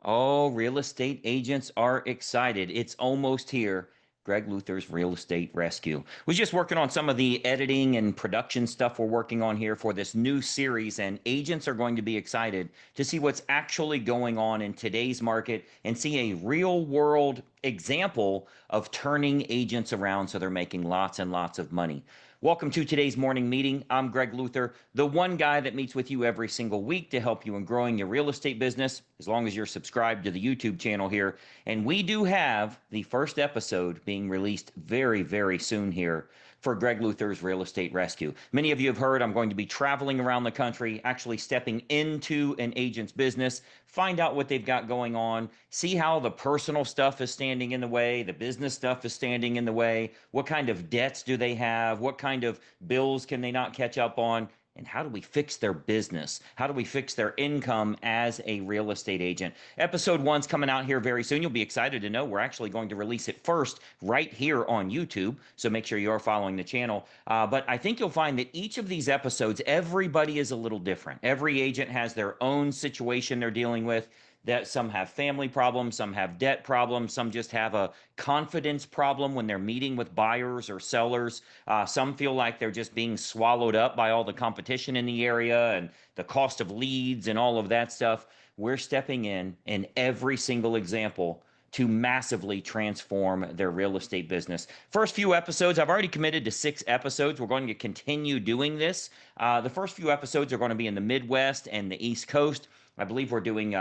Oh, real estate agents are excited. It's almost here. Greg Luther's Real Estate Rescue. Was just working on some of the editing and production stuff we're working on here for this new series, and agents are going to be excited to see what's actually going on in today's market and see a real world example of turning agents around so they're making lots and lots of money. Welcome to today's morning meeting. I'm Greg Luther, the one guy that meets with you every single week to help you in growing your real estate business, as long as you're subscribed to the YouTube channel here. And we do have the first episode being released very, very soon here for Greg Luther's Real Estate Rescue. Many of you have heard I'm going to be traveling around the country, actually stepping into an agent's business, find out what they've got going on, see how the personal stuff is standing in the way, the business stuff is standing in the way, what kind of debts do they have, what kind of bills can they not catch up on, and how do we fix their business? How do we fix their income as a real estate agent? Episode one's coming out here very soon. You'll be excited to know we're actually going to release it first right here on YouTube. So make sure you are following the channel. But I think you'll find that each of these episodes, everybody is a little different. Every agent has their own situation they're dealing with. That some have family problems, some have debt problems, some just have a confidence problem when they're meeting with buyers or sellers. Some feel like they're just being swallowed up by all the competition in the area and the cost of leads and all of that stuff. We're stepping in every single example to massively transform their real estate business. First few episodes, I've already committed to 6 episodes. We're going to continue doing this. The first few episodes are going to be in the Midwest and the East Coast. I believe we're doing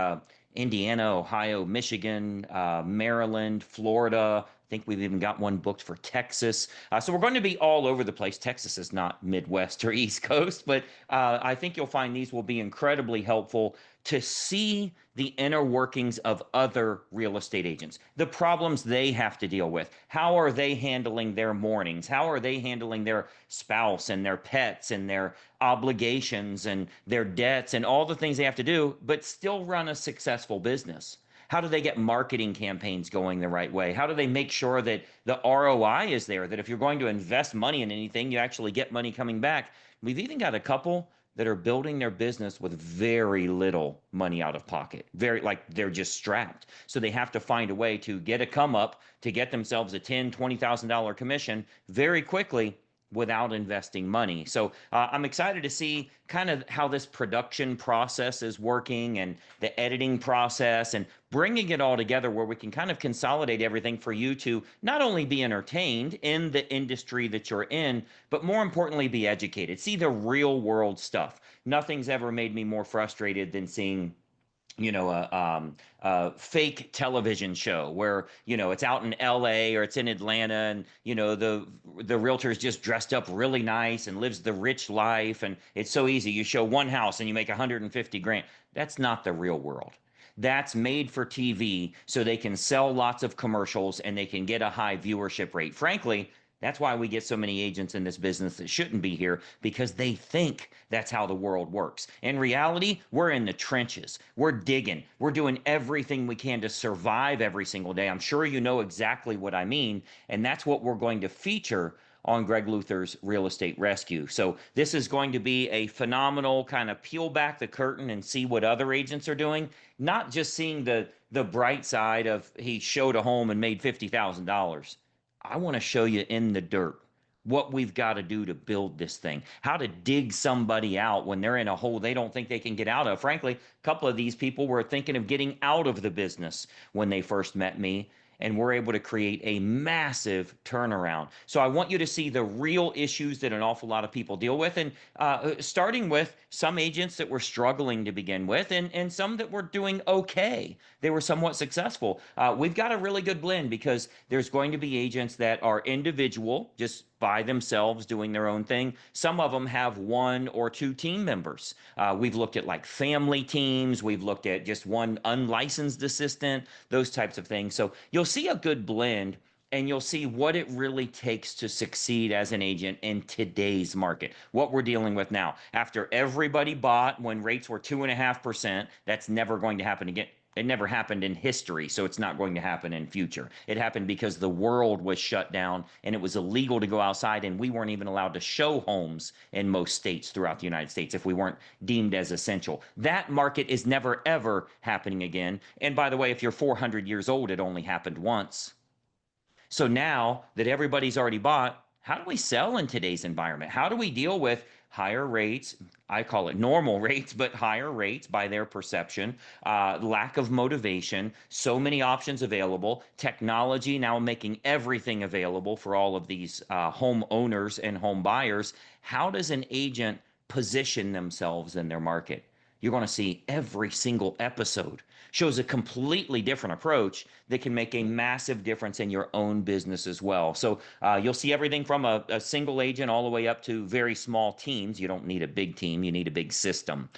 Indiana, Ohio, Michigan, Maryland, Florida. I think we've even got one booked for Texas. So we're going to be all over the place. Texas is not Midwest or East Coast, but I think you'll find these will be incredibly helpful to see the inner workings of other real estate agents, the problems they have to deal with. How are they handling their mornings? How are they handling their spouse and their pets and their obligations and their debts and all the things they have to do, but still run a successful business? How do they get marketing campaigns going the right way? How do they make sure that the ROI is there, that if you're going to invest money in anything, you actually get money coming back? We've even got a couple that are building their business with very little money out of pocket. Very, like, they're just strapped. So they have to find a way to get a come up to get themselves a $10,000, $20,000 commission very quickly without investing money. So I'm excited to see kind of how this production process is working and the editing process and bringing it all together where we can kind of consolidate everything for you to not only be entertained in the industry that you're in, but more importantly, be educated. See the real world stuff. Nothing's ever made me more frustrated than seeing a fake television show where, it's out in LA or it's in Atlanta and, the realtor's just dressed up really nice and lives the rich life. And it's so easy. You show one house and you make 150 grand. That's not the real world. That's made for TV so they can sell lots of commercials and they can get a high viewership rate. Frankly, that's why we get so many agents in this business that shouldn't be here, because they think that's how the world works. In reality, we're in the trenches. We're digging. We're doing everything we can to survive every single day. I'm sure you know exactly what I mean. And that's what we're going to feature on Greg Luther's Real Estate Rescue. So this is going to be a phenomenal kind of peel back the curtain and see what other agents are doing, not just seeing the bright side of he showed a home and made $50,000. I want to show you in the dirt what we've got to do to build this thing, how to dig somebody out when they're in a hole they don't think they can get out of. Frankly, a couple of these people were thinking of getting out of the business when they first met me, and we're able to create a massive turnaround. So I want you to see the real issues that an awful lot of people deal with, and starting with some agents that were struggling to begin with, and some that were doing okay. They were somewhat successful. We've got a really good blend because there's going to be agents that are individual, just by themselves doing their own thing. Some of them have one or two team members. We've looked at like family teams. We've looked at just one unlicensed assistant, those types of things. So you'll see a good blend and you'll see what it really takes to succeed as an agent in today's market, what we're dealing with now. After everybody bought when rates were 2.5%, that's never going to happen again. It never happened in history, so it's not going to happen in future. It happened because the world was shut down and it was illegal to go outside, and we weren't even allowed to show homes in most states throughout the United States if we weren't deemed as essential. That market is never ever happening again. And by the way, if you're 400 years old, it only happened once. So now that everybody's already bought, how do we sell in today's environment? How do we deal with higher rates? I call it normal rates, but higher rates by their perception, lack of motivation, so many options available, technology now making everything available for all of these home owners and home buyers. How does an agent position themselves in their market? You're going to see every single episode shows a completely different approach that can make a massive difference in your own business as well. So you'll see everything from a single agent all the way up to very small teams. You don't need a big team, you need a big system.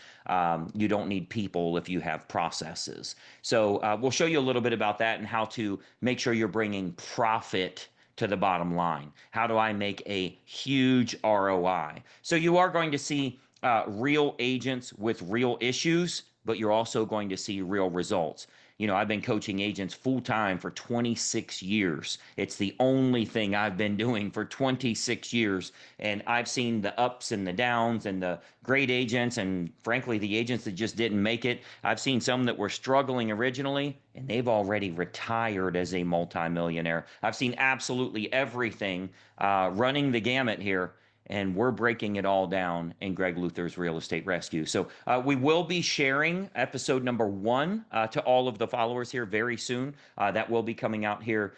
You don't need people if you have processes. So we'll show you a little bit about that and how to make sure you're bringing profit to the bottom line. How do I make a huge ROI? So you are going to see real agents with real issues, but you're also going to see real results. You know, I've been coaching agents full time for 26 years. It's the only thing I've been doing for 26 years. And I've seen the ups and the downs and the great agents and, frankly, the agents that just didn't make it. I've seen some that were struggling originally and they've already retired as a multimillionaire. I've seen absolutely everything running the gamut here, and we're breaking it all down in Greg Luther's Real Estate Rescue. So we will be sharing episode number 1 to all of the followers here very soon. That will be coming out here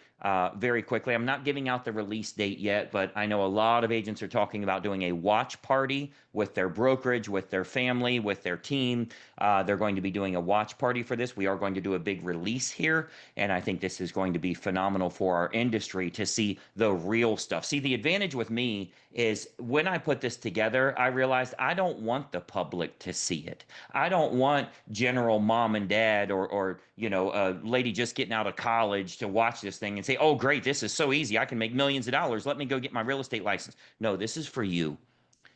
very quickly. I'm not giving out the release date yet, but I know a lot of agents are talking about doing a watch party with their brokerage, with their family, with their team. They're going to be doing a watch party for this. We are going to do a big release here, and I think this is going to be phenomenal for our industry to see the real stuff. See, the advantage with me is when I put this together, I realized I don't want the public to see it. I don't want general mom and dad or you know, a lady just getting out of college to watch this thing and say, oh, great, this is so easy. I can make millions of dollars. Let me go get my real estate license. No, this is for you.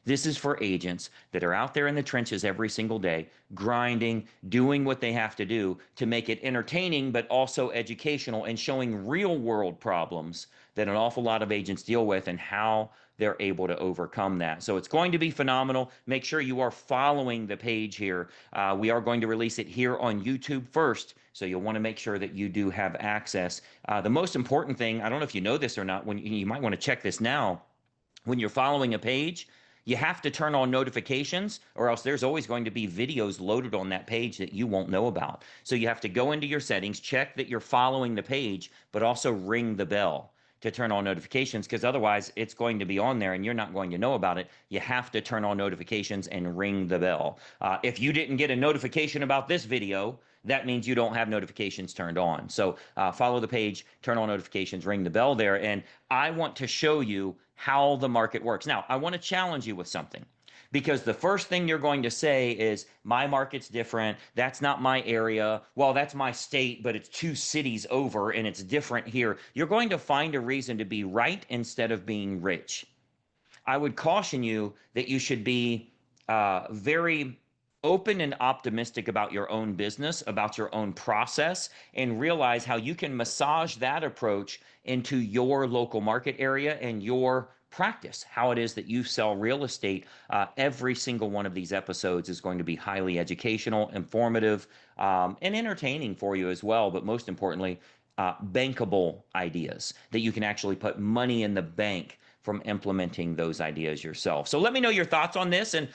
This is for agents that are out there in the trenches every single day, grinding, doing what they have to do to make it entertaining, but also educational and showing real world problems that an awful lot of agents deal with and how they're able to overcome that. So it's going to be phenomenal. Make sure you are following the page here. We are going to release it here on YouTube first, so you'll want to make sure that you do have access. The most important thing, I don't know if you know this or not, when you might want to check this now, when you're following a page, you have to turn on notifications, or else there's always going to be videos loaded on that page that you won't know about. So you have to go into your settings, check that you're following the page, but also ring the bell to turn on notifications, because otherwise it's going to be on there and you're not going to know about it. You have to turn on notifications and ring the bell. If you didn't get a notification about this video, that means you don't have notifications turned on. So follow the page, turn on notifications, ring the bell there. And I want to show you how the market works. Now, I want to challenge you with something, because the first thing you're going to say is, my market's different. That's not my area. Well, that's my state, but it's 2 cities over and it's different here. You're going to find a reason to be right instead of being rich. I would caution you that you should be very open and optimistic about your own business, about your own process, and realize how you can massage that approach into your local market area and your practice, how it is that you sell real estate. Every single one of these episodes is going to be highly educational, informative, and entertaining for you as well. But most importantly, bankable ideas that you can actually put money in the bank from implementing those ideas yourself. So let me know your thoughts on this. And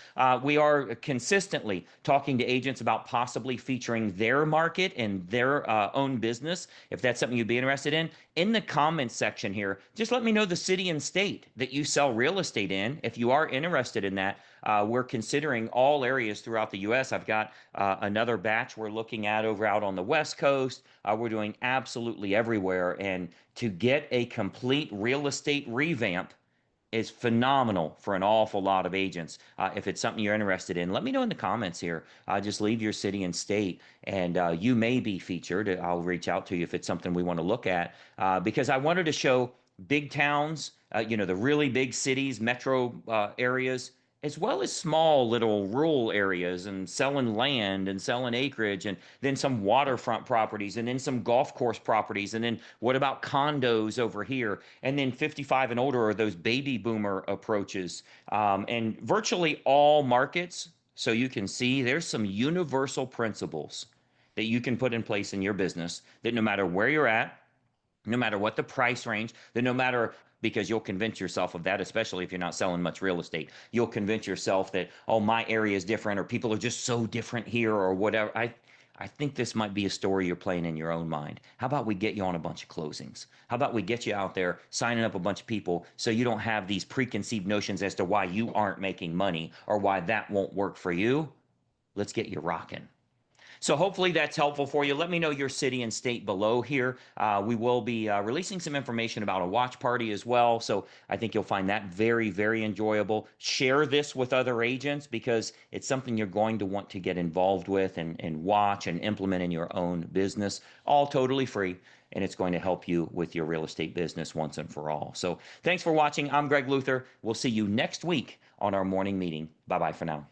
we are consistently talking to agents about possibly featuring their market and their own business. If that's something you'd be interested in the comments section here, just let me know the city and state that you sell real estate in. If you are interested in that, we're considering all areas throughout the U.S. I've got another batch we're looking at over out on the West Coast. We're doing absolutely everywhere. And to get a complete real estate revamp is phenomenal for an awful lot of agents. If it's something you're interested in, let me know in the comments here. Just leave your city and state, and you may be featured. I'll reach out to you if it's something we want to look at, because I wanted to show big towns, you know, the really big cities, metro areas, as well as small little rural areas and selling land and selling acreage and then some waterfront properties and then some golf course properties and then what about condos over here and then 55 and older are those baby boomer approaches and virtually all markets. So you can see there's some universal principles that you can put in place in your business that no matter where you're at, no matter what the price range, then no matter, because you'll convince yourself of that, especially if you're not selling much real estate. You'll convince yourself that, oh, my area is different or people are just so different here or whatever. I think this might be a story you're playing in your own mind. How about we get you on a bunch of closings? How about we get you out there signing up a bunch of people so you don't have these preconceived notions as to why you aren't making money or why that won't work for you? Let's get you rocking. So hopefully that's helpful for you. Let me know your city and state below here. We will be releasing some information about a watch party as well. So I think you'll find that very, very enjoyable. Share this with other agents because it's something you're going to want to get involved with and watch and implement in your own business, all totally free. And it's going to help you with your real estate business once and for all. So thanks for watching. I'm Greg Luther. We'll see you next week on our morning meeting. Bye-bye for now.